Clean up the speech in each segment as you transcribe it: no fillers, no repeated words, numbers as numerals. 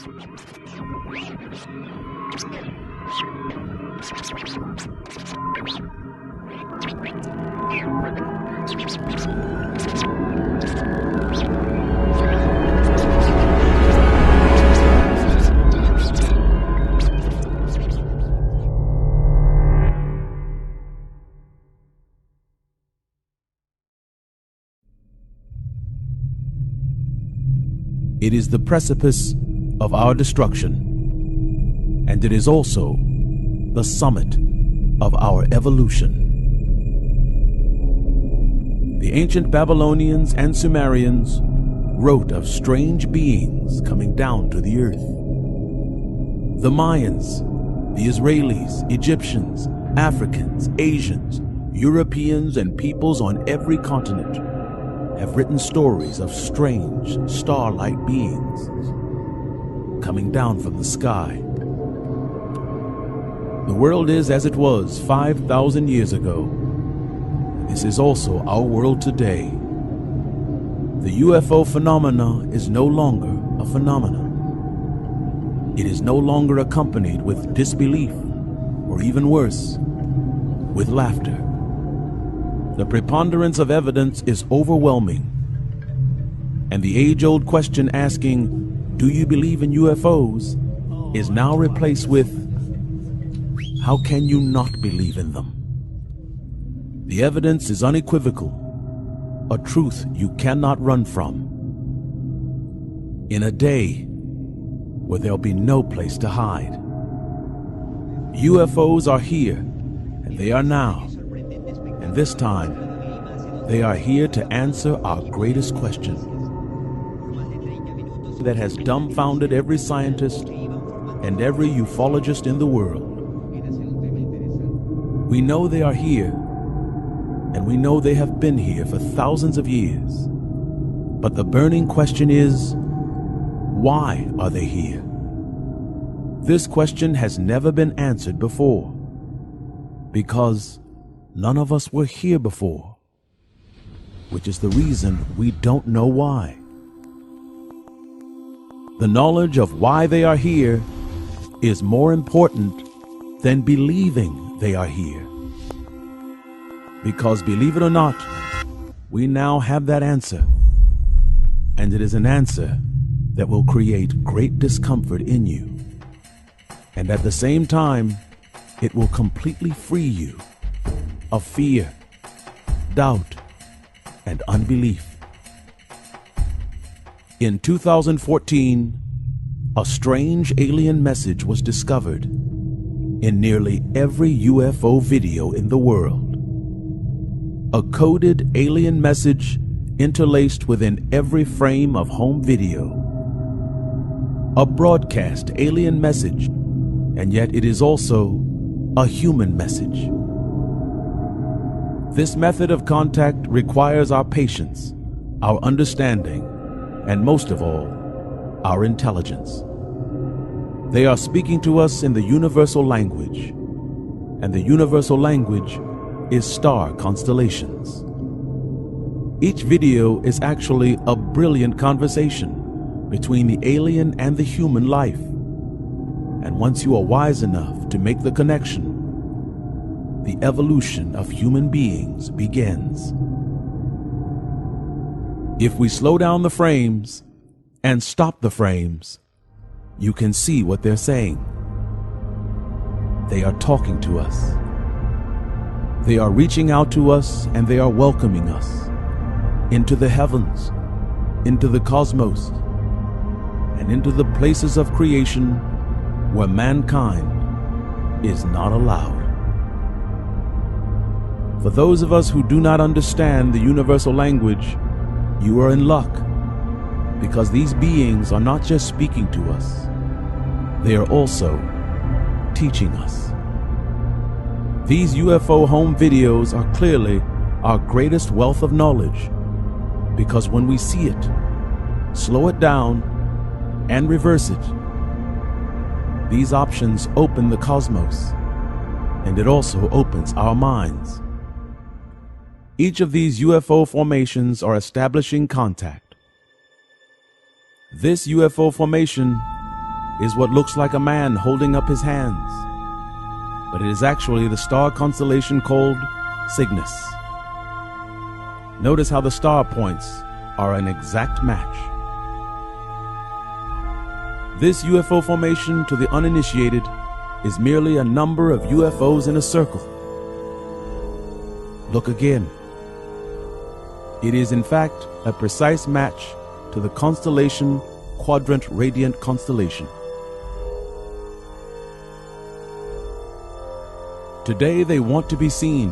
It is the precipice of our destruction, and it is also the summit of our evolution. The ancient Babylonians and Sumerians wrote of strange beings coming down to the earth. The Mayans, the Israelis, Egyptians, Africans, Asians, Europeans, and peoples on every continent have written stories of strange star-like beings coming down from the sky. The world is as it was 5,000 years ago. This is also our world today. The UFO phenomena is no longer a phenomenon. It is no longer accompanied with disbelief, or even worse, with laughter. The preponderance of evidence is overwhelming, and the age-old question asking, "Do you believe in UFOs?" is now replaced with, "How can you not believe in them?" The evidence is unequivocal, a truth you cannot run from. In a day where there'll be no place to hide. UFOs are here, and they are now. And this time, they are here to answer our greatest question that has dumbfounded every scientist and every ufologist in the world. We know they are here, and we know they have been here for thousands of years. But the burning question is, why are they here? This question has never been answered before, because none of us were here before, which is the reason we don't know why. The knowledge of why they are here is more important than believing they are here. Because believe it or not, we now have that answer, and it is an answer that will create great discomfort in you. And at the same time, it will completely free you of fear, doubt, and unbelief. In 2014, a strange alien message was discovered in nearly every UFO video in the world. A coded alien message interlaced within every frame of home video. A broadcast alien message, and yet it is also a human message. This method of contact requires our patience, our understanding, and most of all, our intelligence. They are speaking to us in the universal language, and the universal language is star constellations. Each video is actually a brilliant conversation between the alien and the human life. And once you are wise enough to make the connection, the evolution of human beings begins. If we slow down the frames and stop the frames, you can see what they're saying. They are talking to us. They are reaching out to us, and they are welcoming us into the heavens, into the cosmos, and into the places of creation where mankind is not allowed. For those of us who do not understand the universal language, you are in luck, because these beings are not just speaking to us, they are also teaching us. These UFO home videos are clearly our greatest wealth of knowledge, because when we see it, slow it down, and reverse it, these options open the cosmos, and it also opens our minds. Each of these UFO formations are establishing contact. This UFO formation is what looks like a man holding up his hands, but it is actually the star constellation called Cygnus. Notice how the star points are an exact match. This UFO formation, to the uninitiated, is merely a number of UFOs in a circle. Look again. It is in fact a precise match to the constellation Quadrant Radiant Constellation. Today they want to be seen,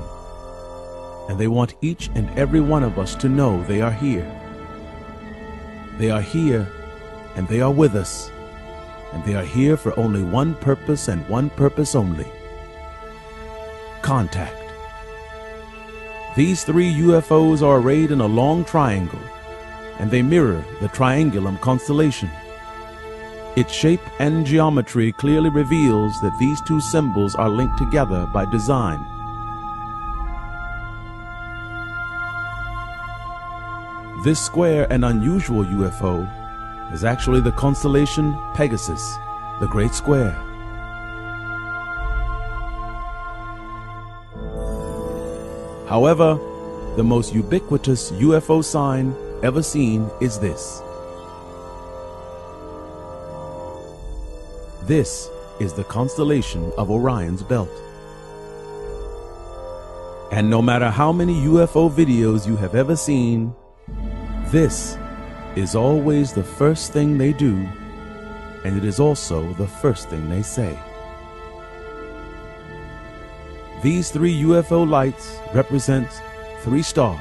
and they want each and every one of us to know they are here. They are here, and they are with us, and they are here for only one purpose and one purpose only: contact. These three UFOs are arrayed in a long triangle, and they mirror the Triangulum constellation. Its shape and geometry clearly reveals that these two symbols are linked together by design. This square and unusual UFO is actually the constellation Pegasus, the Great Square. However, the most ubiquitous UFO sign ever seen is this. This is the constellation of Orion's Belt. And no matter how many UFO videos you have ever seen, this is always the first thing they do, and it is also the first thing they say. These three UFO lights represent three stars,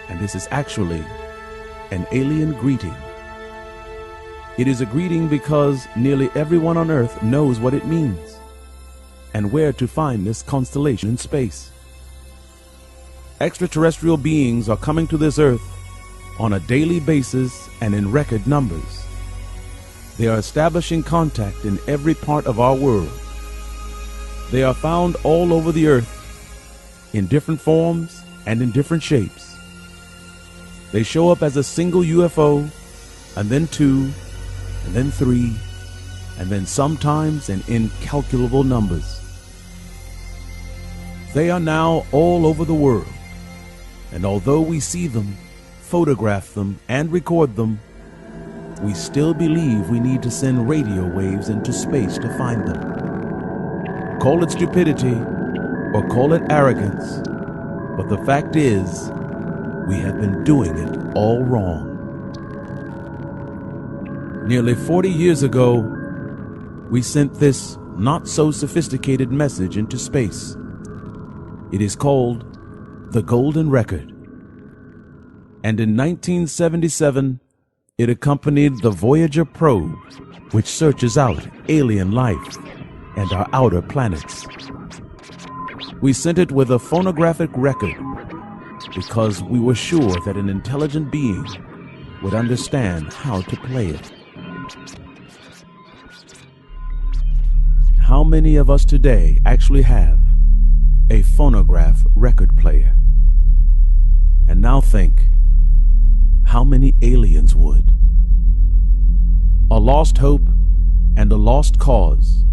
and this is actually an alien greeting. It is a greeting because nearly everyone on Earth knows what it means and where to find this constellation in space. Extraterrestrial beings are coming to this Earth on a daily basis and in record numbers. They are establishing contact in every part of our world. They are found all over the Earth in different forms and in different shapes. They show up as a single UFO, and then two, and then three, and then sometimes in incalculable numbers. They are now all over the world, and although we see them, photograph them, and record them, we still believe we need to send radio waves into space to find them. Call it stupidity or call it arrogance, but the fact is, we have been doing it all wrong. Nearly 40 years ago, we sent this not-so-sophisticated message into space. It is called the Golden Record. And in 1977, it accompanied the Voyager probe, which searches out alien life and our outer planets. We sent it with a phonographic record because we were sure that an intelligent being would understand how to play it. How many of us today actually have a phonograph record player? And now think, how many aliens would? A lost hope and a lost cause.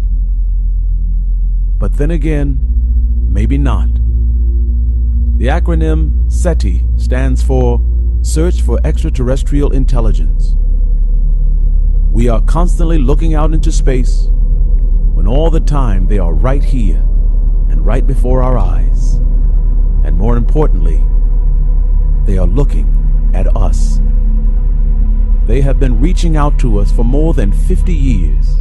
But then again, maybe not. The acronym SETI stands for Search for Extraterrestrial Intelligence. We are constantly looking out into space when all the time they are right here and right before our eyes. And more importantly, they are looking at us. They have been reaching out to us for more than 50 years.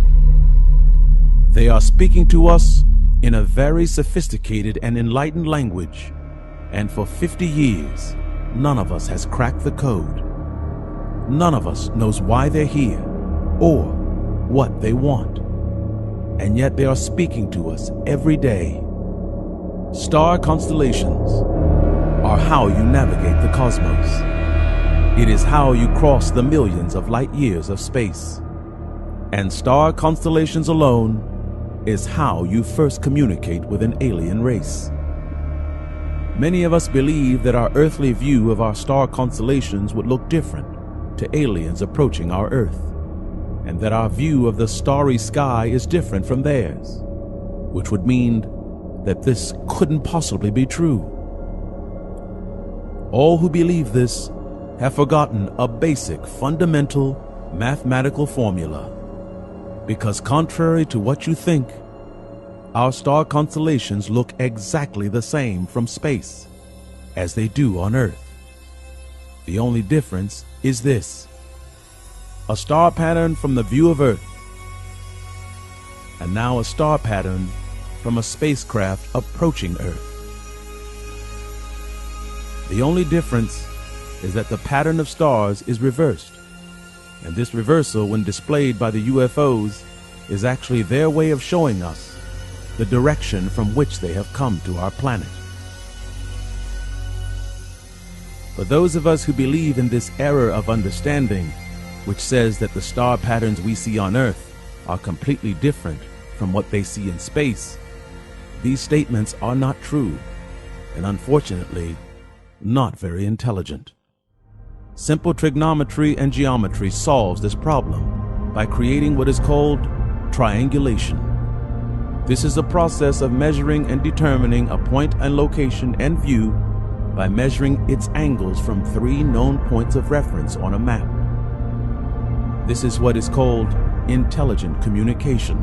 They are speaking to us in a very sophisticated and enlightened language, and for 50 years, none of us has cracked the code. None of us knows why they're here or what they want, and yet they are speaking to us every day. Star constellations are how you navigate the cosmos. It is how you cross the millions of light years of space. And star constellations alone is how you first communicate with an alien race. Many of us believe that our earthly view of our star constellations would look different to aliens approaching our Earth. and that our view of the starry sky is different from theirs, which would mean that this couldn't possibly be true. All who believe this have forgotten a basic, fundamental mathematical formula, because contrary to what you think, our star constellations look exactly the same from space as they do on Earth. The only difference is this: a star pattern from the view of Earth, and now a star pattern from a spacecraft approaching Earth. The only difference is that the pattern of stars is reversed, and this reversal, when displayed by the UFOs, is actually their way of showing us the direction from which they have come to our planet. For those of us who believe in this error of understanding, which says that the star patterns we see on Earth are completely different from what they see in space, these statements are not true, and unfortunately, not very intelligent. Simple trigonometry and geometry solves this problem by creating what is called triangulation. This is a process of measuring and determining a point and location and view by measuring its angles from 3 known points of reference on a map. This is what is called intelligent communication,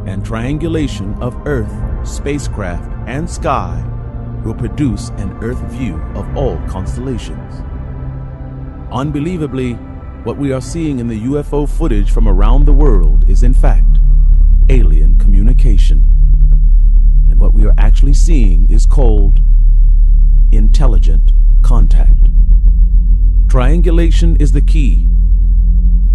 and triangulation of Earth, spacecraft, and sky will produce an Earth view of all constellations. Unbelievably, what we are seeing in the UFO footage from around the world is in fact alien communication. And what we are actually seeing is called intelligent contact. Triangulation is the key,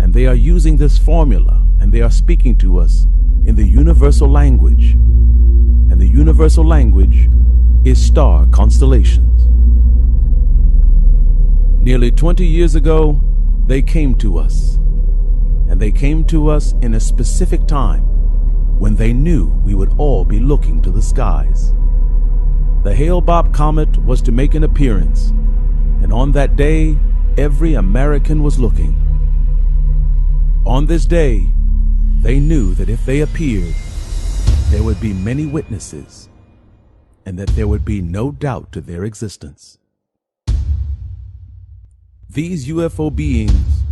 and they are using this formula, and they are speaking to us in the universal language, and the universal language is star constellations. Nearly 20 years ago, they came to us, and they came to us in a specific time when they knew we would all be looking to the skies. The Hale-Bopp comet was to make an appearance, and on that day, every American was looking. On this day, they knew that if they appeared, there would be many witnesses, and that there would be no doubt to their existence. These UFO beings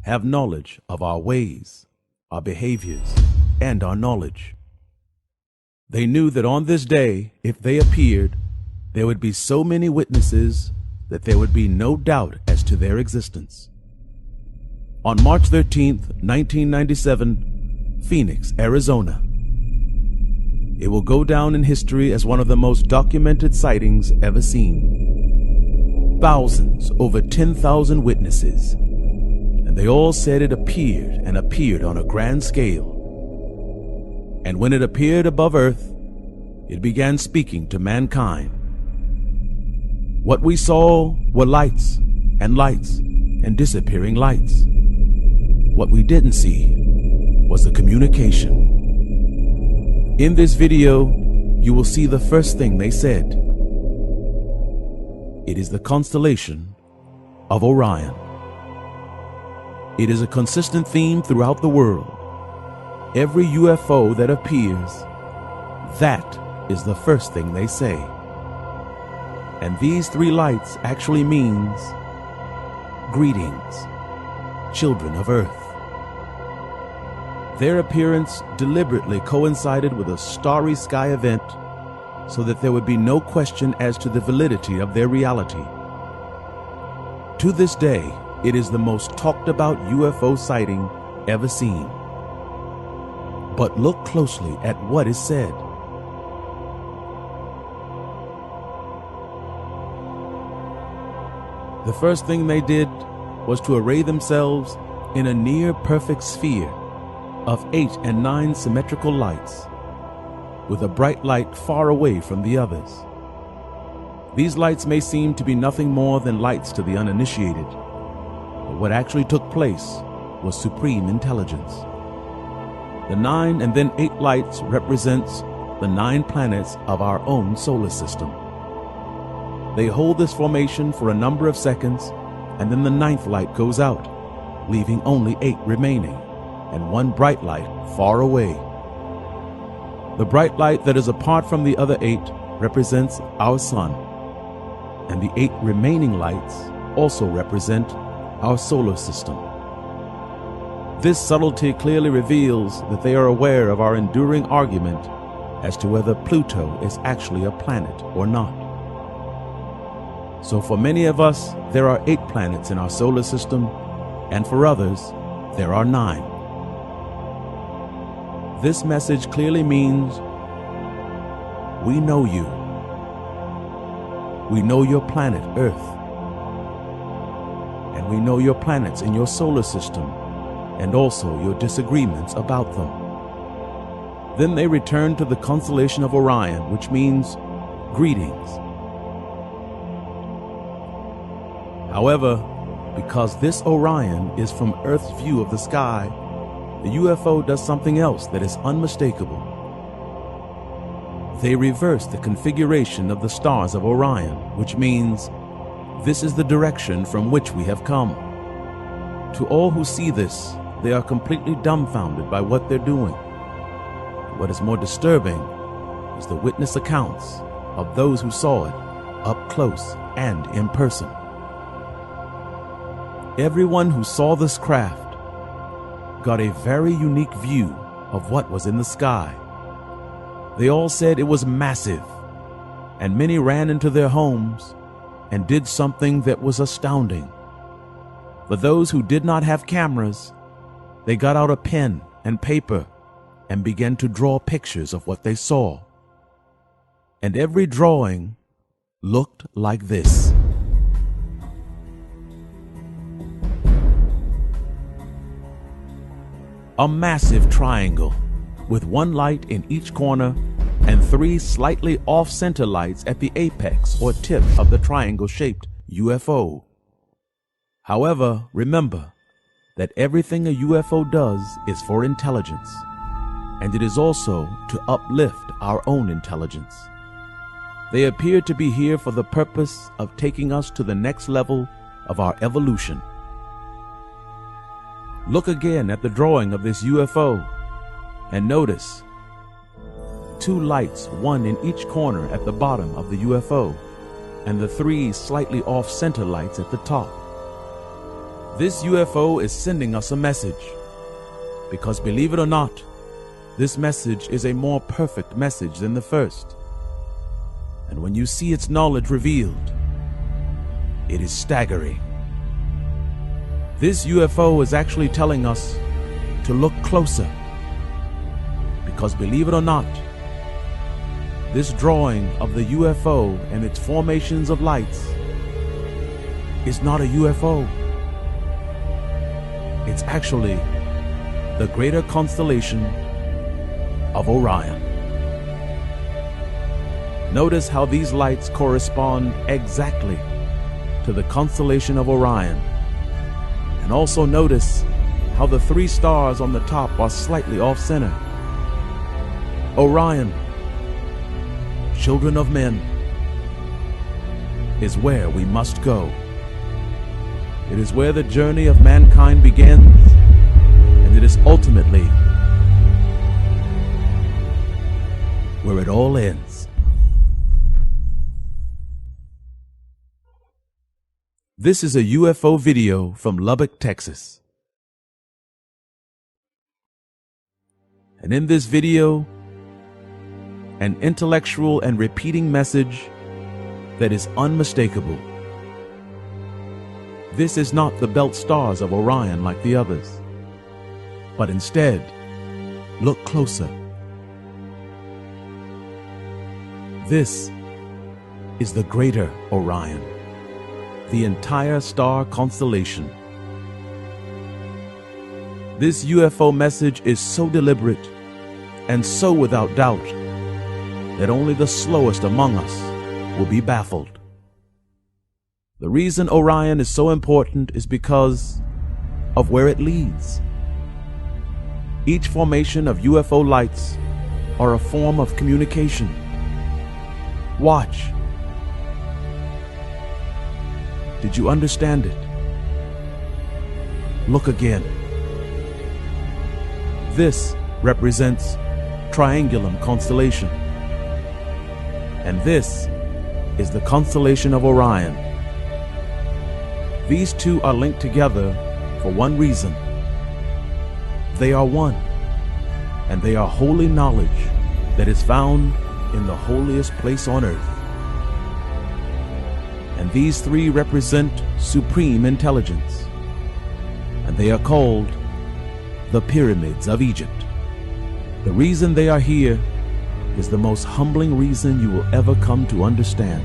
have knowledge of our ways, our behaviors, and our knowledge. They knew that on this day, if they appeared, there would be so many witnesses that there would be no doubt as to their existence. On March 13th, 1997, Phoenix, Arizona. It will go down in history as one of the most documented sightings ever seen. Thousands, over 10,000 witnesses, and they all said it appeared and appeared on a grand scale. And when it appeared above Earth, it began speaking to mankind. What we saw were lights and disappearing lights. What we didn't see was the communication. In this video, you will see the first thing they said. It is the constellation of Orion. It is a consistent theme throughout the world. Every UFO that appears, that is the first thing they say. And these 3 lights actually means greetings, children of Earth. Their appearance deliberately coincided with a starry sky event so that there would be no question as to the validity of their reality. To this day, it is the most talked about UFO sighting ever seen. But look closely at what is said. The first thing they did was to array themselves in a near-perfect sphere of 8 and 9 symmetrical lights, with a bright light far away from the others. These lights may seem to be nothing more than lights to the uninitiated, but what actually took place was supreme intelligence. The 9 and then 8 lights represents the 9 planets of our own solar system. They hold this formation for a number of seconds, and then the 9th light goes out, leaving only 8 remaining. and one bright light far away. The bright light that is apart from the other 8 represents our sun, and the 8 remaining lights also represent our solar system. This subtlety clearly reveals that they are aware of our enduring argument as to whether Pluto is actually a planet or not. So for many of us, there are 8 planets in our solar system, and for others, there are 9. This message clearly means we know you. We know your planet, Earth. And we know your planets in your solar system, and also your disagreements about them. Then they return to the constellation of Orion, which means greetings. However, because this Orion is from Earth's view of the sky, the UFO does something else that is unmistakable. They reverse the configuration of the stars of Orion, which means this is the direction from which we have come. To all who see this, they are completely dumbfounded by what they're doing. What is more disturbing is the witness accounts of those who saw it up close and in person. Everyone who saw this craft got a very unique view of what was in the sky. They all said it was massive, and many ran into their homes and did something that was astounding. For those who did not have cameras, they got out a pen and paper and began to draw pictures of what they saw. And every drawing looked like this. A massive triangle with one light in each corner and 3 slightly off-center lights at the apex or tip of the triangle-shaped UFO. However, remember that everything a UFO does is for intelligence, and it is also to uplift our own intelligence. They appear to be here for the purpose of taking us to the next level of our evolution. Look again at the drawing of this UFO and notice 2 lights, one in each corner at the bottom of the UFO, and the 3 slightly off-center lights at the top. This UFO is sending us a message, because believe it or not, this message is a more perfect message than the first. And when you see its knowledge revealed, it is staggering. This UFO is actually telling us to look closer, because believe it or not, this drawing of the UFO and its formations of lights is not a UFO. It's actually the greater constellation of Orion. Notice how these lights correspond exactly to the constellation of Orion. And also notice how the 3 stars on the top are slightly off-center. Orion, children of men, is where we must go. It is where the journey of mankind begins, and it is ultimately where it all ends. This is a UFO video from Lubbock, Texas. And in this video, an intellectual and repeating message that is unmistakable. This is not the belt stars of Orion like the others, but instead, look closer. This is the greater Orion, the entire star constellation. This UFO message is so deliberate and so without doubt that only the slowest among us will be baffled. The reason Orion is so important is because of where it leads. Each formation of UFO lights are a form of communication. Watch. Did you understand it? Look again. This represents Triangulum constellation. And this is the constellation of Orion. These two are linked together for one reason. They are one, and they are holy knowledge that is found in the holiest place on earth. And these three represent supreme intelligence, and they are called the pyramids of Egypt. The reason they are here is the most humbling reason you will ever come to understand.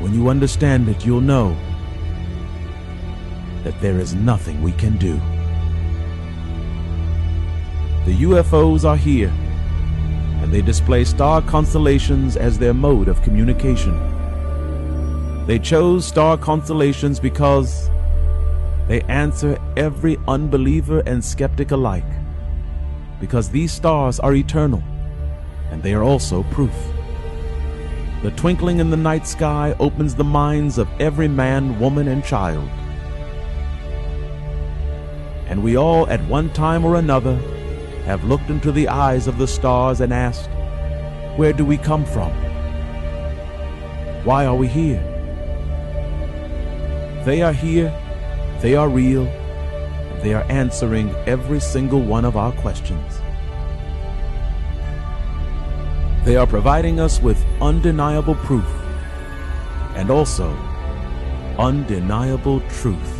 When you understand it, you'll know that there is nothing we can do. The UFOs are here, and they display star constellations as their mode of communication. They chose star constellations because they answer every unbeliever and skeptic alike, because these stars are eternal, and they are also proof. The twinkling in the night sky opens the minds of every man, woman, and child. And we all, at one time or another, have looked into the eyes of the stars and asked, where do we come from? Why are we here? They are here, they are real, and they are answering every single one of our questions. They are providing us with undeniable proof and also undeniable truth.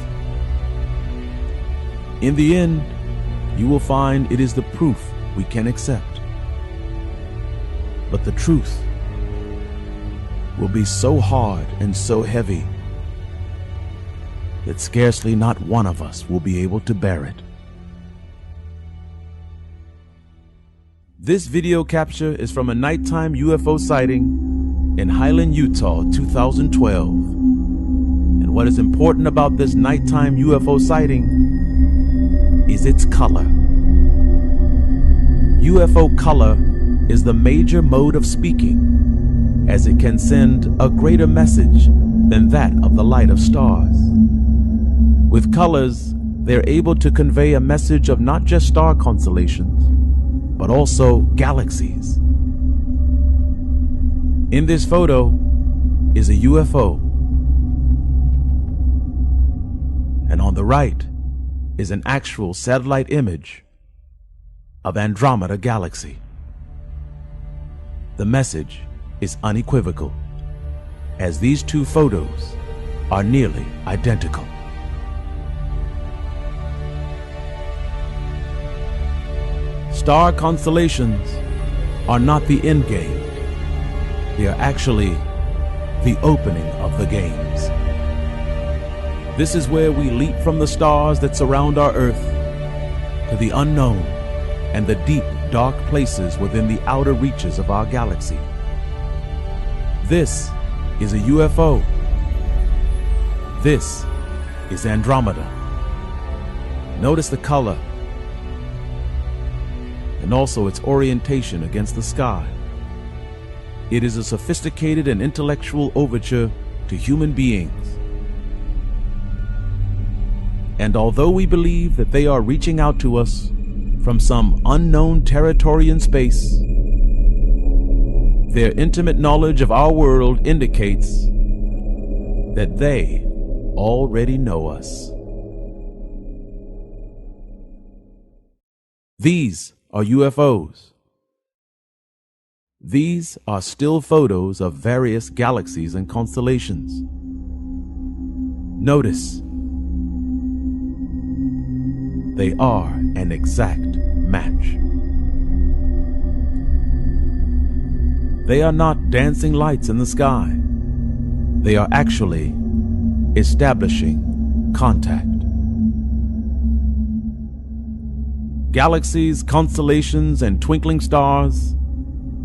In the end, you will find it is the proof we can accept. But the truth will be so hard and so heavy that scarcely not one of us will be able to bear it. This video capture is from a nighttime UFO sighting in Highland, Utah, 2012. And what is important about this nighttime UFO sighting is its color. UFO color is the major mode of speaking, as it can send a greater message than that of the light of stars. With colors, they're able to convey a message of not just star constellations, but also galaxies. In this photo is a UFO, and on the right is an actual satellite image of Andromeda Galaxy. The message is unequivocal, as these two photos are nearly identical. Star constellations are not the end game. They are actually the opening of the games. This is where we leap from the stars that surround our Earth to the unknown and the deep, dark places within the outer reaches of our galaxy. This is a UFO. This is Andromeda. Notice the color and also its orientation against the sky. It is a sophisticated and intellectual overture to human beings. And although we believe that they are reaching out to us from some unknown territory in space, their intimate knowledge of our world indicates that they already know us. These are UFOs. These are still photos of various galaxies and constellations. Notice, they are an exact match. They are not dancing lights in the sky. They are actually establishing contact. Galaxies, constellations, and twinkling stars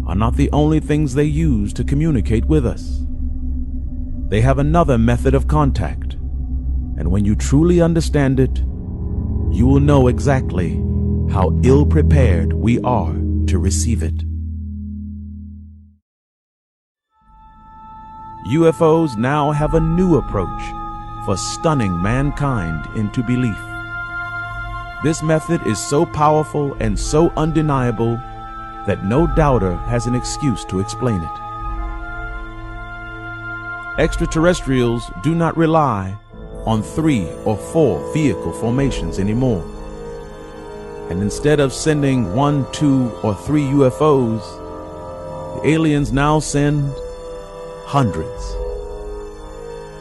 are not the only things they use to communicate with us. They have another method of contact, and when you truly understand it, you will know exactly how ill-prepared we are to receive it. UFOs now have a new approach for stunning mankind into belief. This method is so powerful and so undeniable that no doubter has an excuse to explain it. Extraterrestrials do not rely on 3 or 4 vehicle formations anymore. And instead of sending 1, 2, or 3 UFOs, the aliens now send hundreds.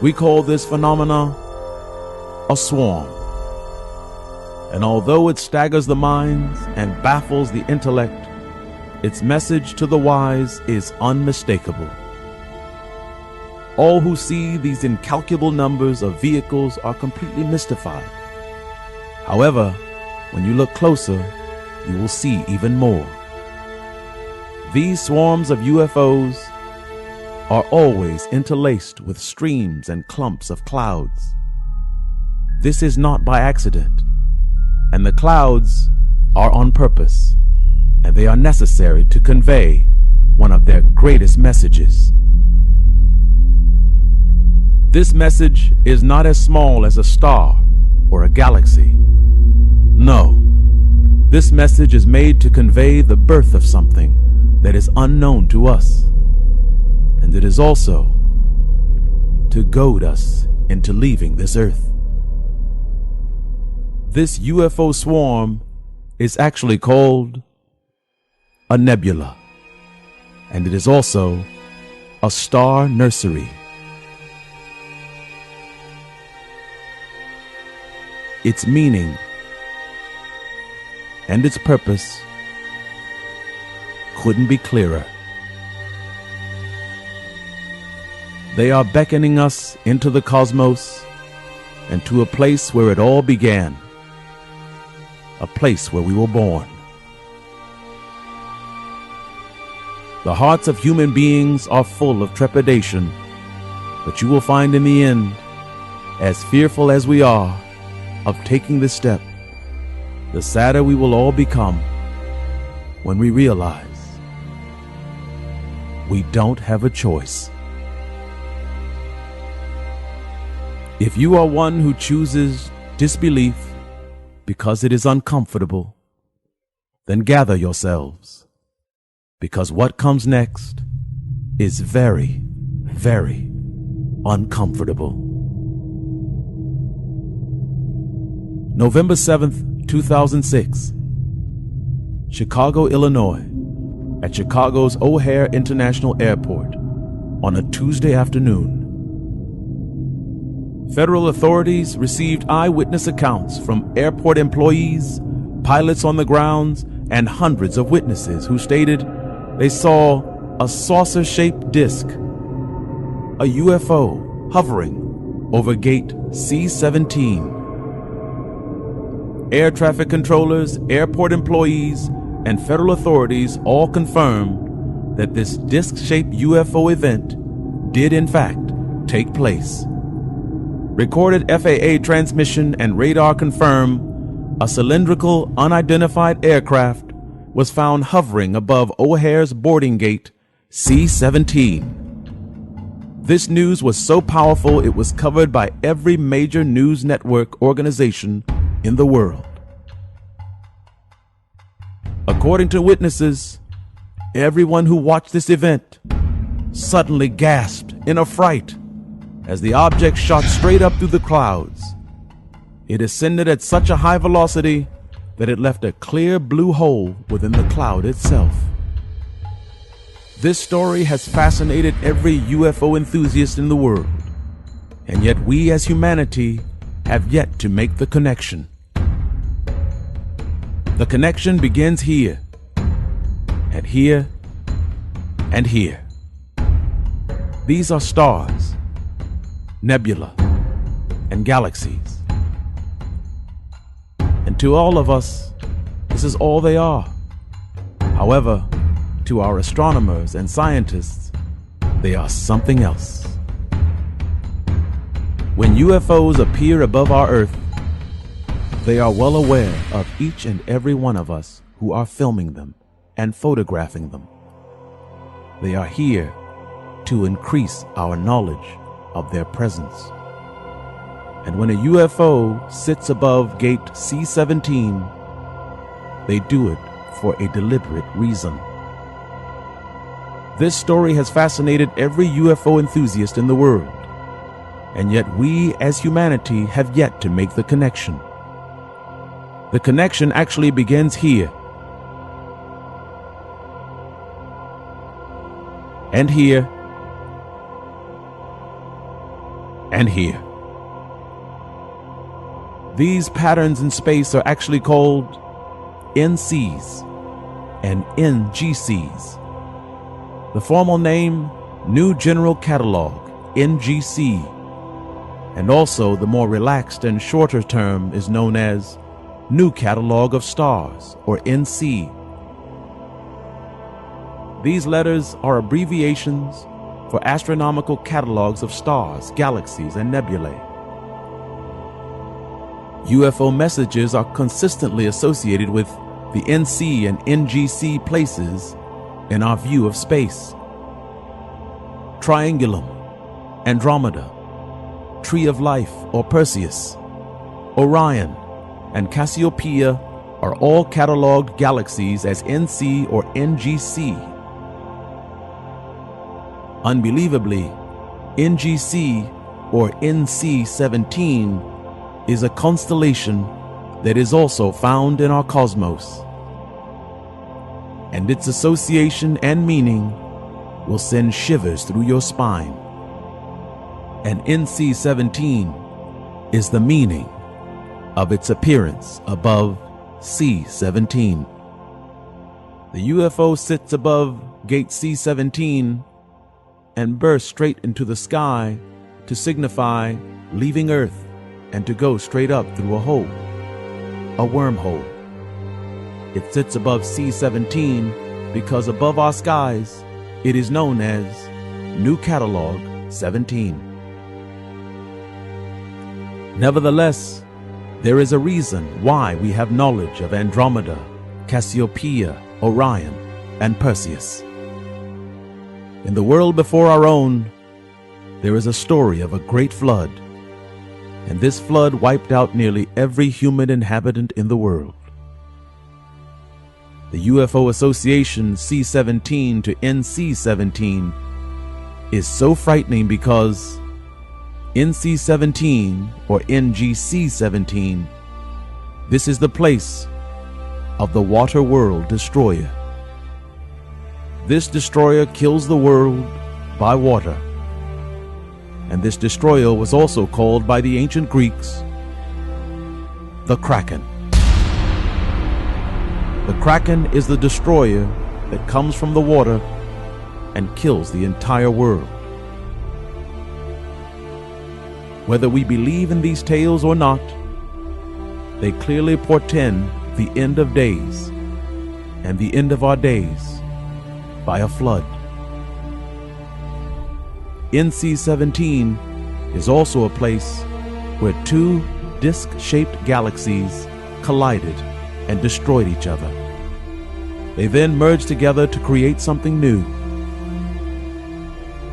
We call this phenomena a swarm. And although it staggers the minds and baffles the intellect, its message to the wise is unmistakable. All who see these incalculable numbers of vehicles are completely mystified. However, when you look closer, you will see even more. These swarms of UFOs are always interlaced with streams and clumps of clouds. This is not by accident, and the clouds are on purpose, and they are necessary to convey one of their greatest messages. This message is not as small as a star or a galaxy. No, this message is made to convey the birth of something that is unknown to us, and it is also to goad us into leaving this earth. This UFO swarm is actually called a nebula, and it is also a star nursery. Its meaning and its purpose couldn't be clearer. They are beckoning us into the cosmos and to a place where it all began, a place where we were born. The hearts of human beings are full of trepidation, but you will find in the end, as fearful as we are of taking this step, the sadder we will all become when we realize we don't have a choice. If you are one who chooses disbelief because it is uncomfortable, then gather yourselves, because what comes next is very, very uncomfortable. November 7th, 2006, Chicago, Illinois, at Chicago's O'Hare International Airport on a Tuesday afternoon. Federal authorities received eyewitness accounts from airport employees, pilots on the grounds, and hundreds of witnesses who stated they saw a saucer-shaped disc, a UFO, hovering over gate C-17. Air traffic controllers, airport employees, and federal authorities all confirmed that this disc-shaped UFO event did in fact take place. Recorded FAA transmission and radar confirm a cylindrical, unidentified aircraft was found hovering above O'Hare's boarding gate C-17. This news was so powerful it was covered by every major news network organization in the world. According to witnesses, everyone who watched this event suddenly gasped in affright as the object shot straight up through the clouds. It ascended at such a high velocity that it left a clear blue hole within the cloud itself. This story has fascinated every UFO enthusiast in the world, and yet we as humanity have yet to make the connection. The connection begins here, and here, and here. These are stars, nebula, and galaxies. And to all of us, this is all they are. However, to our astronomers and scientists, they are something else. When UFOs appear above our Earth, they are well aware of each and every one of us who are filming them and photographing them. They are here to increase our knowledge of their presence. And when a UFO sits above gate C-17, they do it for a deliberate reason. This story has fascinated every UFO enthusiast in the world, and yet we as humanity have yet to make the connection. The connection actually begins here, and here, and here. These patterns in space are actually called NCs and NGCs. The formal name, New General Catalog, NGC, and also the more relaxed and shorter term is known as New Catalog of Stars, or NC. These letters are abbreviations for astronomical catalogs of stars, galaxies, and nebulae. UFO messages are consistently associated with the NC and NGC places in our view of space. Triangulum, Andromeda, Tree of Life or Perseus, Orion, and Cassiopeia are all cataloged galaxies as NC or NGC. Unbelievably, NGC or NC-17 is a constellation that is also found in our cosmos, and its association and meaning will send shivers through your spine. And NC-17 is the meaning of its appearance above C-17. The UFO sits above gate C-17 and bursts straight into the sky to signify leaving Earth and to go straight up through a hole, a wormhole. It sits above C-17 because above our skies it is known as New Catalog 17. Nevertheless, there is a reason why we have knowledge of Andromeda, Cassiopeia, Orion, and Perseus. In the world before our own, there is a story of a great flood, and this flood wiped out nearly every human inhabitant in the world. The UFO association C-17 to NC-17 is so frightening because NC-17 or NGC-17, this is the place of the water world destroyer. This destroyer kills the world by water. And this destroyer was also called by the ancient Greeks the Kraken. The Kraken is the destroyer that comes from the water and kills the entire world. Whether we believe in these tales or not, they clearly portend the end of days and the end of our days by a flood. NC-17 is also a place where two disc-shaped galaxies collided and destroyed each other. They then merged together to create something new.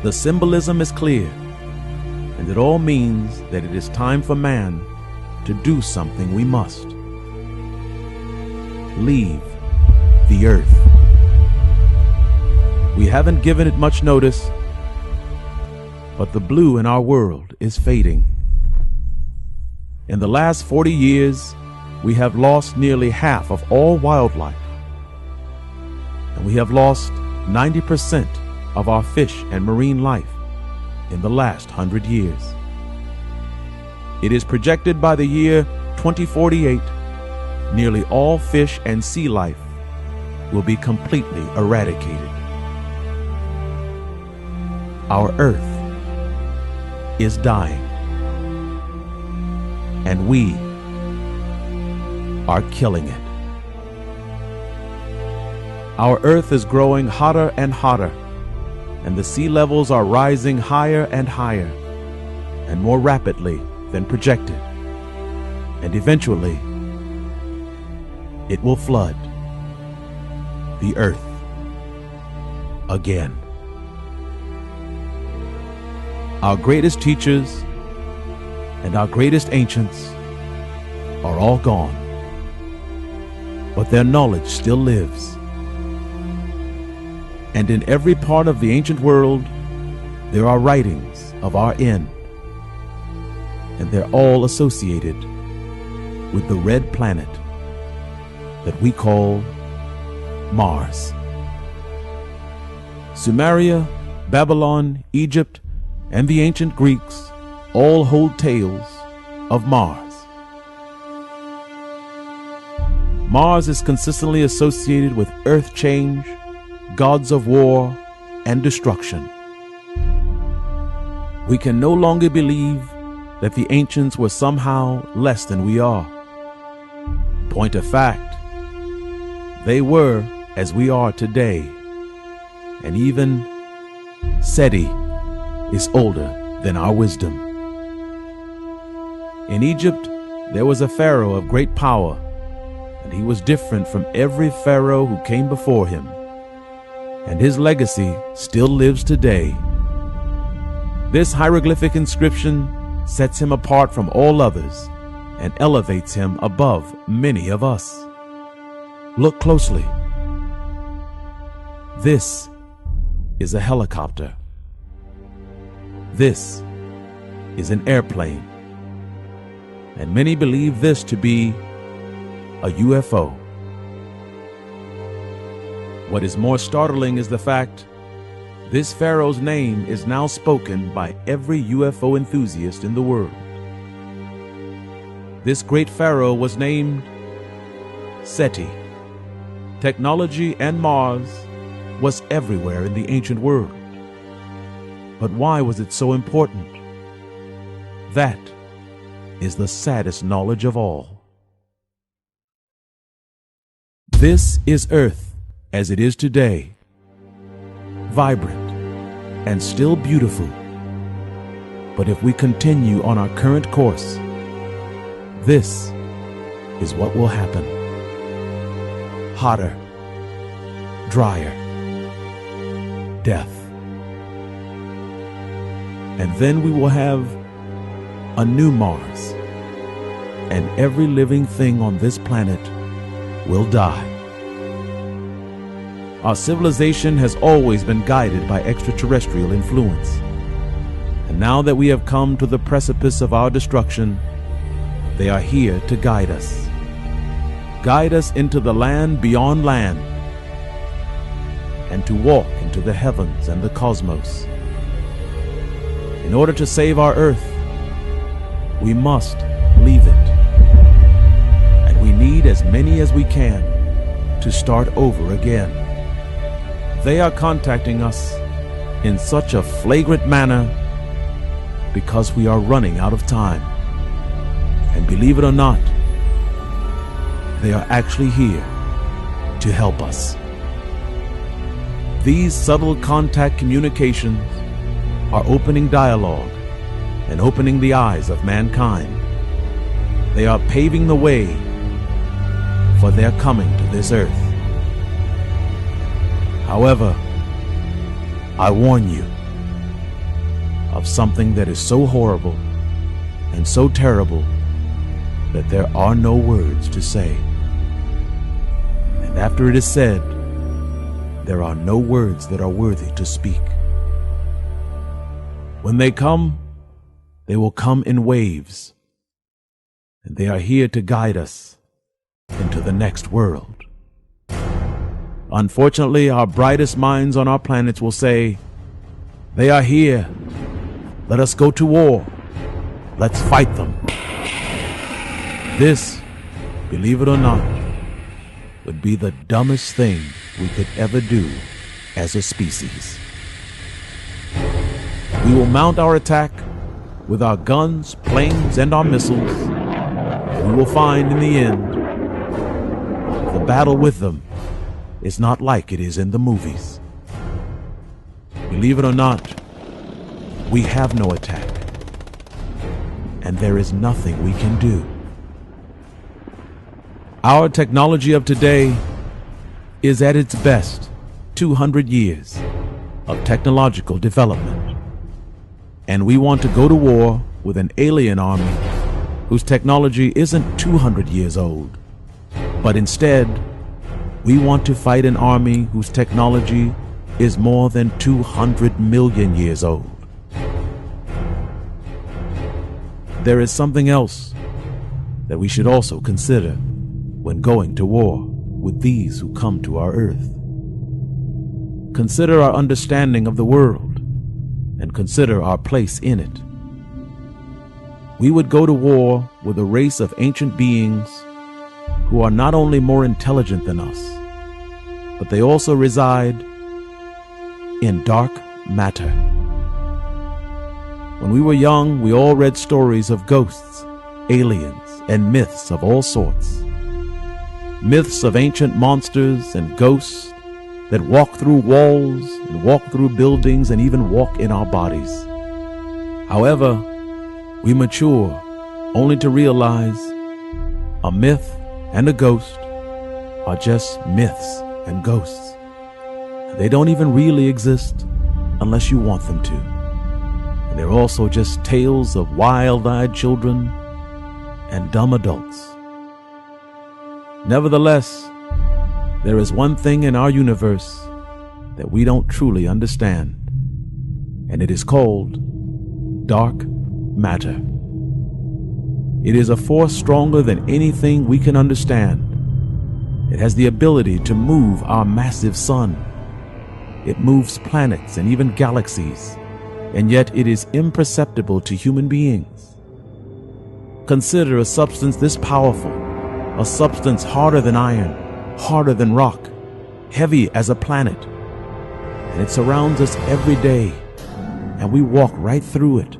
The symbolism is clear, and it all means that it is time for man to do something we must. Leave the earth. We haven't given it much notice, but the blue in our world is fading. In the last 40 years, we have lost nearly half of all wildlife, and we have lost 90% of our fish and marine life in the last 100 years. It is projected by the year 2048, nearly all fish and sea life will be completely eradicated. Our earth is dying, and we are killing it. Our earth is growing hotter and hotter, and the sea levels are rising higher and higher, and more rapidly than projected. And eventually, it will flood the earth again. Our greatest teachers, and our greatest ancients are all gone. But their knowledge still lives. And in every part of the ancient world, there are writings of our end. And they're all associated with the red planet that we call Mars. Sumeria, Babylon, Egypt, and the ancient Greeks all hold tales of Mars. Mars is consistently associated with earth change, gods of war, and destruction. We can no longer believe that the ancients were somehow less than we are. Point of fact, they were as we are today. And even SETI is older than our wisdom. In Egypt, there was a pharaoh of great power, and he was different from every pharaoh who came before him. And his legacy still lives today. This hieroglyphic inscription sets him apart from all others and elevates him above many of us. Look closely. This is a helicopter. This is an airplane. And many believe this to be a UFO. What is more startling is the fact this pharaoh's name is now spoken by every UFO enthusiast in the world. This great pharaoh was named SETI. Technology and Mars was everywhere in the ancient world. But why was it so important? That is the saddest knowledge of all. This is Earth as it is today, vibrant and still beautiful. But if we continue on our current course, this is what will happen. Hotter, drier, death. And then we will have a new Mars, and every living thing on this planet will die. Our civilization has always been guided by extraterrestrial influence. And now that we have come to the precipice of our destruction, they are here to guide us. Guide us into the land beyond land, and to walk into the heavens and the cosmos. In order to save our earth, we must leave it. And we need as many as we can to start over again. They are contacting us in such a flagrant manner because we are running out of time. And believe it or not, they are actually here to help us. These subtle contact communications are opening dialogue and opening the eyes of mankind. They are paving the way for their coming to this earth. However, I warn you of something that is so horrible and so terrible that there are no words to say. And after it is said, there are no words that are worthy to speak. When they come, they will come in waves, and they are here to guide us into the next world. Unfortunately, our brightest minds on our planets will say, "They are here. Let us go to war. Let's fight them." This, believe it or not, would be the dumbest thing we could ever do as a species. We will mount our attack with our guns, planes, and our missiles. And we will find in the end, the battle with them is not like it is in the movies. Believe it or not, we have no attack, and there is nothing we can do. Our technology of today is at its best 200 years of technological development. And we want to go to war with an alien army whose technology isn't 200 years old, but instead, we want to fight an army whose technology is more than 200 million years old. There is something else that we should also consider when going to war with these who come to our earth. Consider our understanding of the world and consider our place in it. We would go to war with a race of ancient beings who are not only more intelligent than us, but they also reside in dark matter. When we were young, we all read stories of ghosts, aliens, and myths of all sorts. Myths of ancient monsters and ghosts that walk through walls and walk through buildings and even walk in our bodies. However, we mature only to realize a myth and a ghost are just myths and ghosts. They don't even really exist unless you want them to. And they're also just tales of wild-eyed children and dumb adults. Nevertheless, there is one thing in our universe that we don't truly understand, and it is called dark matter. It is a force stronger than anything we can understand. It has the ability to move our massive sun. It moves planets and even galaxies, and yet it is imperceptible to human beings. Consider a substance this powerful, a substance harder than iron, harder than rock, heavy as a planet, and it surrounds us every day, and we walk right through it,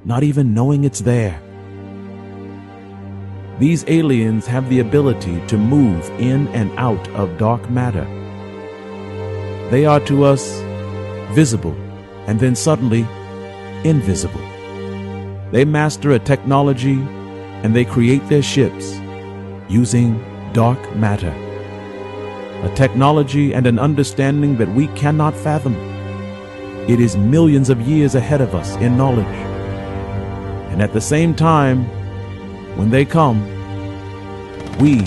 not even knowing it's there. These aliens have the ability to move in and out of dark matter. They are to us visible and then suddenly invisible. They master a technology and they create their ships using dark matter. A technology and an understanding that we cannot fathom. It is millions of years ahead of us in knowledge. And at the same time, when they come, we,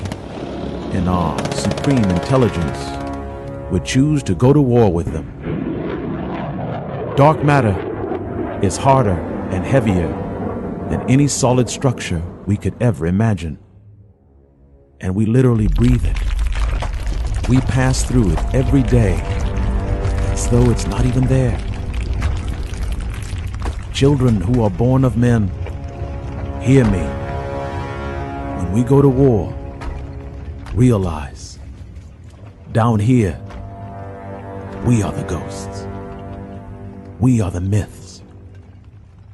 in our supreme intelligence, would choose to go to war with them. Dark matter is harder and heavier than any solid structure we could ever imagine. And we literally breathe it. We pass through it every day as though it's not even there. Children who are born of men, hear me. When we go to war, realize, down here, we are the ghosts. We are the myths.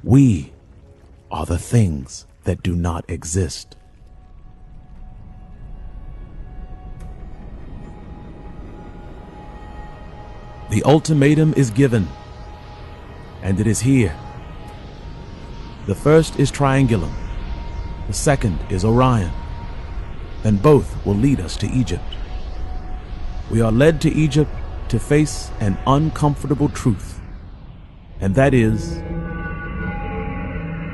We are the things that do not exist. The ultimatum is given, and it is here. The first is Triangulum. The second is Orion. And both will lead us to Egypt. We are led to Egypt to face an uncomfortable truth, and that is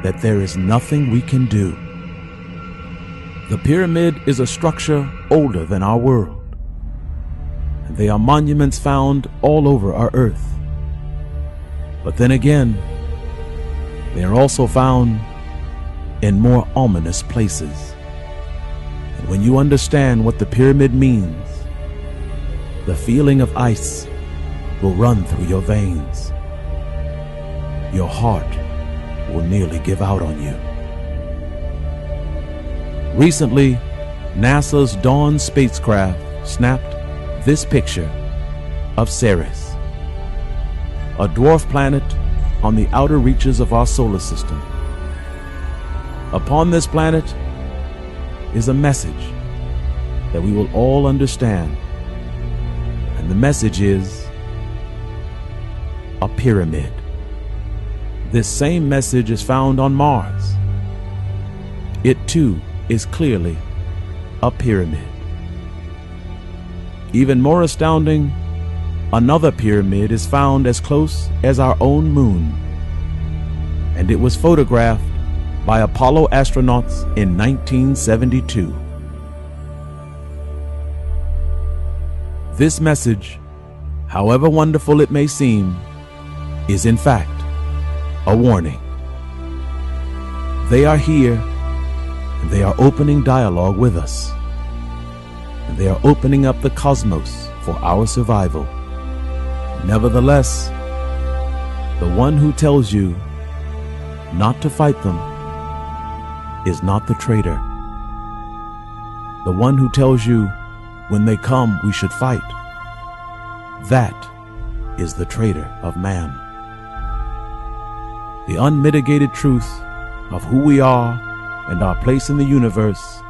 that there is nothing we can do. The pyramid is a structure older than our world, and they are monuments found all over our earth. But then again, they are also found in more ominous places. And when you understand what the pyramid means, the feeling of ice will run through your veins. Your heart will nearly give out on you. Recently, NASA's Dawn spacecraft snapped this picture of Ceres, a dwarf planet on the outer reaches of our solar system. Upon this planet is a message that we will all understand. And the message is a pyramid. This same message is found on Mars. It too is clearly a pyramid. Even more astounding, another pyramid is found as close as our own moon, and it was photographed by Apollo astronauts in 1972. This message, however wonderful it may seem, is in fact a warning. They are here, and they are opening dialogue with us. And they are opening up the cosmos for our survival. Nevertheless, the one who tells you not to fight them is not the traitor. The one who tells you when they come we should fight, that is the traitor of man. The unmitigated truth of who we are and our place in the universe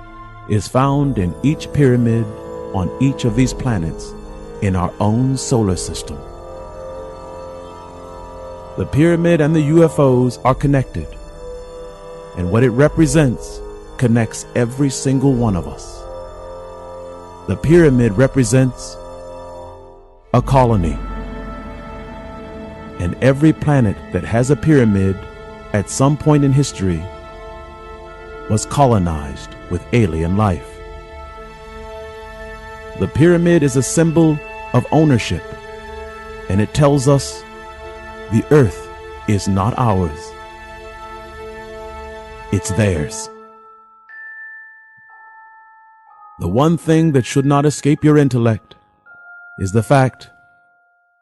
is found in each pyramid on each of these planets in our own solar system. The pyramid and the UFOs are connected, and what it represents connects every single one of us. The pyramid represents a colony, and every planet that has a pyramid at some point in history was colonized with alien life. The pyramid is a symbol of ownership, and it tells us the earth is not ours, it's theirs. The one thing that should not escape your intellect is the fact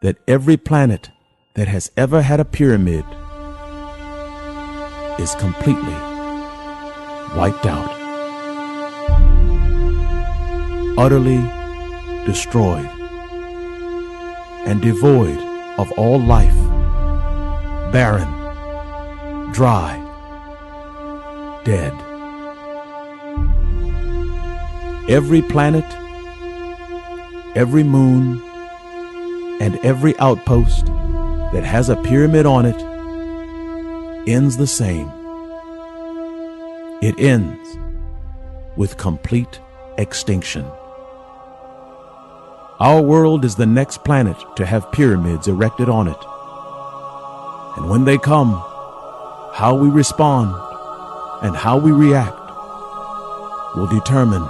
that every planet that has ever had a pyramid is completely wiped out, utterly destroyed, and devoid of all life, barren, dry, dead. Every planet, every moon, and every outpost that has a pyramid on it ends the same. It ends with complete extinction. Our world is the next planet to have pyramids erected on it. And when they come, how we respond and how we react will determine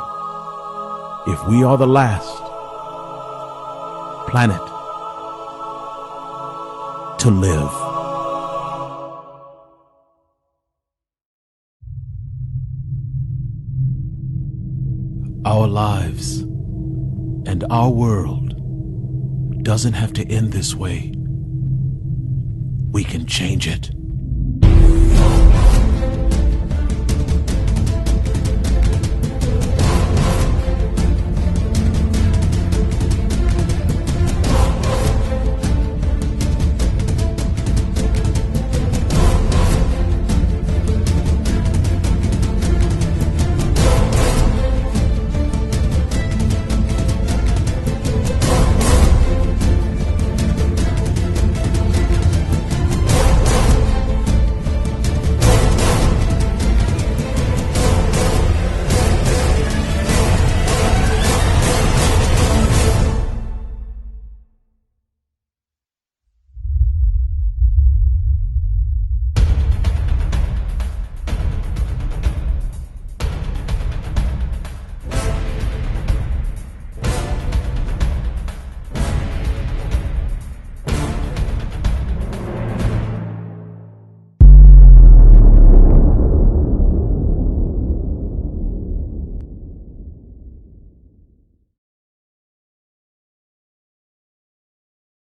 if we are the last planet to live. Our lives and our world doesn't have to end this way. We can change it.